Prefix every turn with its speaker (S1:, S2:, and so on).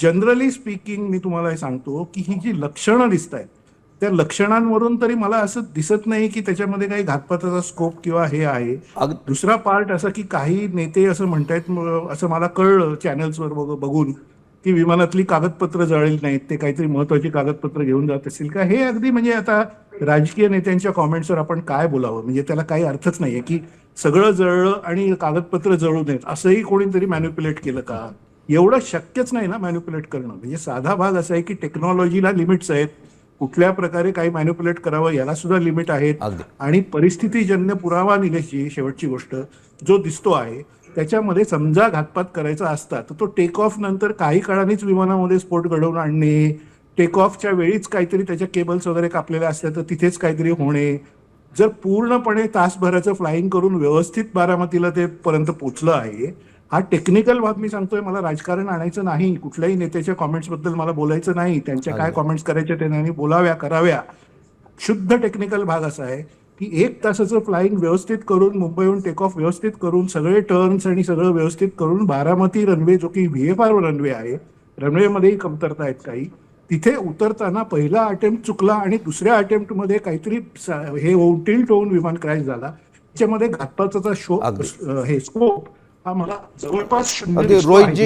S1: Generally speaking मी तुम्हाला हे सांगतो की ही जी लक्षणं दिसत आहेत त्या लक्षणांवरून तरी मला असं दिसत नाही की त्याच्यामध्ये काही घातपाताचा स्कोप किंवा हे आहे.
S2: अग
S1: दुसरा पार्ट असा की काही नेते असं म्हणतायत असं मला कळलं चॅनल्सवर बघून की विमानातली कागदपत्र जळली नाहीत, ते काहीतरी महत्वाची कागदपत्र घेऊन जात असतील का. हे अगदी म्हणजे आता राजकीय नेत्यांच्या कॉमेंट्सवर आपण काय बोलावं, म्हणजे त्याला काही अर्थच नाहीये की सगळं जळलं आणि कागदपत्र जळू नयेत असंही कोणीतरी मॅन्युप्युलेट केलं का. एवढं शक्यच नाही ना मॅन्युप्युलेट करणं. म्हणजे साधा भाग असा आहे की टेक्नॉलॉजीला लिमिट्स आहेत, कुठल्या प्रकारे काही मॅन्युप्युलेट करावं याला सुद्धा लिमिट आहेत.
S2: अगदी
S1: आणि परिस्थितीजन्य पुरावा निघायची शेवटची गोष्ट जो दिसतो आहे त्याच्यामध्ये समजा घातपात करायचा असता तर तो टेक ऑफ नंतर काही काळानेच विमानामध्ये स्फोट घडवून आणणे, टेक ऑफच्या वेळीच काहीतरी त्याच्या केबल्स वगैरे कापलेल्या असल्या तर तिथेच काहीतरी होणे. जर पूर्णपणे तासभराचं फ्लाईंग करून व्यवस्थित बारामतीला ते पर्यंत पोचलं आहे, हा टेक्निकल भाग मी सांगतोय. मला राजकारण आणायचं नाही, कुठल्याही नेत्याच्या कॉमेंट्स बद्दल मला बोलायचं नाही, त्यांच्या काय
S2: अगदी
S1: कॉमेंट्स करायच्या ते त्यांनी बोलाव्या कराव्या. शुद्ध टेक्निकल भाग असा आहे की 1 तासाचं फ्लाईंग व्यवस्थित करून मुंबईहून टेक ऑफ व्यवस्थित करून सगळे टर्न्स आणि सगळं व्यवस्थित करून बारामती रनवे जो की VFR रनवे आहे, रनवेमध्येही कमतरता आहेत काही, तिथे उतरताना पहिला अटेम्प्ट चुकला आणि दुसऱ्या अटेम्प्टमध्ये काहीतरी हे होऊन टिल्ट होऊन विमान क्रॅश झाला. त्याच्यामध्ये घातपाताचा
S2: अगदी
S1: हे स्कोप हा मला जवळपास 0
S2: अगदी
S1: दिसतो आहे.
S2: रोहितजी